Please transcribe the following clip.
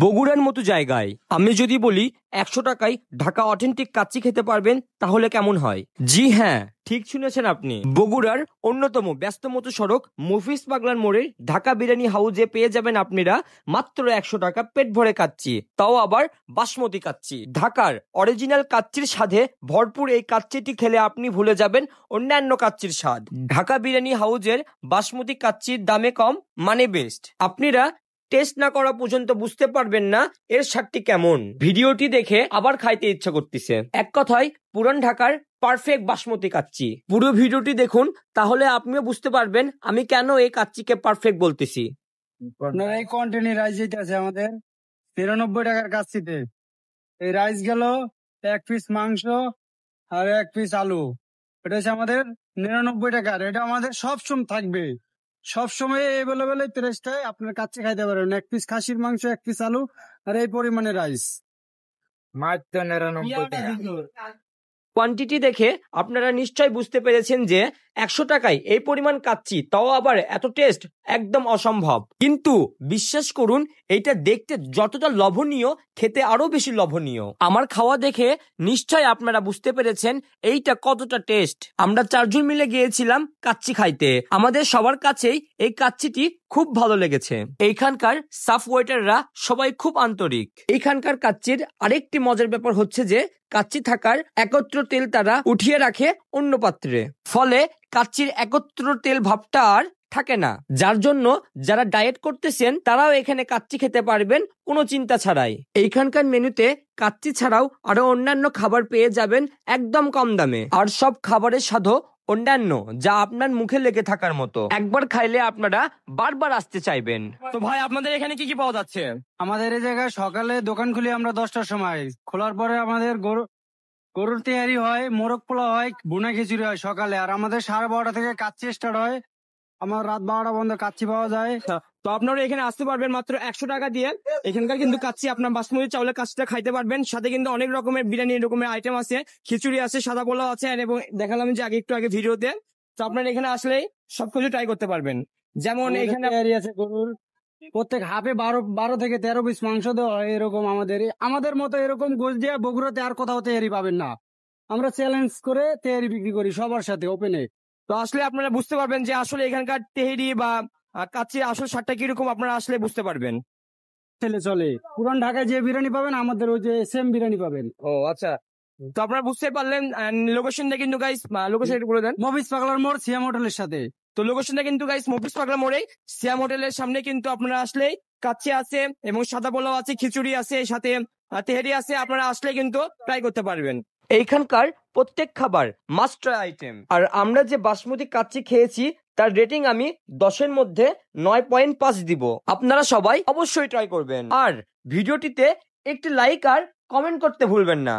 বগুড়ার মতো জায়গায় আমি যদি বলি 100 টাকায় ঢাকা অথেন্টিক কাচ্চি খেতে পারবেন তাহলে কেমন হয়? জি হ্যাঁ, ঠিক শুনেছেন আপনি। বগুড়ার অন্যতম ব্যস্ততম সড়ক মফিজ পাগলার মোড়ে ঢাকা বিরিয়ানি হাউসে পেয়ে যাবেন আপনারা মাত্র 100 টাকা পেট ভরে কাচ্চি, তাও আবার বাসমতি কাচ্চি। ঢাকার অরিজিনাল কাচ্চির স্বাদে ভরপুর এই কাচ্চিটি খেলে আপনি ভুলে যাবেন অন্যান্য কাচ্চির স্বাদ। ঢাকা বিরিয়ানি হাউসের বাসমতি কাচ্চির দামে কম, মানে বেস্ট। আপনারা টেস্ট না করা পর্যন্ত বুঝতে পারবেন না এর স্বাদটি কেমন। ভিডিওটি দেখে আবার খাইতে ইচ্ছা করতেছে। এক কথায় পুরান ঢাকার পারফেক্ট বাসমতি কাচ্চি। পুরো ভিডিওটি দেখুন, তাহলে আপনিও বুঝতে পারবেন আমি কেন এই কাচ্চিকে পারফেক্ট বলতেছি। আপনার এই কন্টিনিউ রাইস যেটা আছে আমাদের 93 টাকার কাচ্চিতে, এই রাইস গেল 1 পিস মাংস আর 1 পিস আলু, এটা হচ্ছে আমাদের 99 টাকার। এটা আমাদের সবসময় থাকবে, সবসময় এভেলেবেল এই প্রাইসটায় আপনার কাচ্চি খাইতে পারেন। 1 পিস খাসির মাংস, 1 পিস আলু আর এই পরিমাণে রাইস, মাত্র 99 টাকা। কোয়ান্টিটি দেখে আপনারা নিশ্চয় বুঝতে পেরেছেন যে 100 টাকায় এই পরিমাণ কাচ্চি, তাও আবার এত টেস্ট, একদম অসম্ভব। কিন্তু বিশ্বাস করুন, এইটা দেখতে যতটা লোভনীয়, খেতে আরো বেশি লোভনীয়। আমার খাওয়া দেখে নিশ্চয় আপনারা বুঝতে পেরেছেন এইটা কতটা টেস্ট। আমরা 4 জন মিলে গিয়েছিলাম কাচ্চি খাইতে। আমাদের সবার কাছেই এই কাচ্চিটি খুব ভালো লেগেছে। এইখানকার সাফ ওয়েটাররা সবাই খুব আন্তরিক। এইখানকার কাচ্চির আরেকটি মজার ব্যাপার হচ্ছে যে কাচ্চি থাকার একত্র তেল তারা উঠিয়ে রাখে অন্য পাত্রে, ফলে কাচ্চির একত্র তেল ভাবটা আর থাকে না। যার জন্য যারা ডায়েট করতেছেন তারাও এখানে কাচ্চি খেতে পারবেন কোনো চিন্তা ছাড়াই। এইখানকার মেনুতে কাচ্চি ছাড়াও আরো অন্যান্য খাবার পেয়ে যাবেন একদম কম দামে। আর সব খাবারের স্বাদও অন্যান্য, যা আপনার মুখে লেগে থাকার মতো। একবার খাইলে আপনারা বারবার আসতে চাইবেন। তো ভাই, আপনাদের এখানে কি কি পাওয়া যাচ্ছে? আমাদের এই জায়গায় সকালে দোকান খুলি আমরা 10টার সময়। খোলার পরে আমাদের গরুর তেহারি হয়, মোরগ পোলাও হয়, বুনা খিচুড়ি হয় সকালে। আর আমাদের 12:30 থেকে কাচ্চি স্টার্ট হয়, আমার রাত 12টা পর্যন্ত কাচ্চি পাওয়া যায়। তো আপনারা এখানে আসতে পারবেন মাত্র 100 টাকা দিয়ে। এখানকার কিন্তু কাচ্চি আপনার বাসমতি চাউলের কাচ্চিটা খাইতে পারবেন। সাথে কিন্তু অনেক রকমের বিরিয়ানি রকমের আইটেম আছে, খিচুড়ি আছে, সাদা পোলাও আছে, এবং দেখালাম যে একটু আগে ভিডিওতে। তো আপনারা এখানে আসলেই সবকিছু ট্রাই করতে পারবেন। যেমন এখানে আছে গরুর, প্রত্যেক হাফে 12 থেকে 13 পিস মাংস দেওয়া হয়। এরকম আমাদের মতো এরকম গোশ দিয়ে বগুড়াতে আর কোথাও তেহারি পাবেন না। আমরা চ্যালেঞ্জ করে তেহারি বিক্রি করি সবার সাথে ওপেনে। তো আসলে আপনারা বুঝতে পারবেন যে আসলে এখানকার তেহেরি বা কাচ্চির আসল স্বাদটা কিরকম, আপনারা আসলে বুঝতে পারবেন। চলে পুরান ঢাকায় যে বিরিয়ানি পাবেন আমাদের ওই যে সেম বিরিয়ানি পাবেন। ও আচ্ছা, তো আপনারা বুঝতে পারলেন লোকেশনটা কিন্তু গাইস, লোকেশন একটু বলে দেন। মফিজ পাগলার মোড়, সিয়াম হোটেলের সাথে। তো লোকেশনটা কিন্তু গাইস মফিজ পাগলা মোড়ে সিয়াম হোটেলের সামনে। কিন্তু আপনারা আসলেই কাচ্চি আছে এবং সাদা পোলাও আছে, খিচুড়ি আছে, সাথে তেহেরি আছে। আপনারা আসলে কিন্তু ট্রাই করতে পারবেন। এইখানকার প্রত্যেক খাবার মাস্ট ট্রাই আইটেম। আর আমরা যে বাসমতি কাচ্চি খেয়েছি তার রেটিং আমি 10-এর মধ্যে 9.5 দিব। আপনারা সবাই অবশ্যই ট্রাই করবেন। আর ভিডিওটিতে একটি লাইক আর কমেন্ট করতে ভুলবেন না।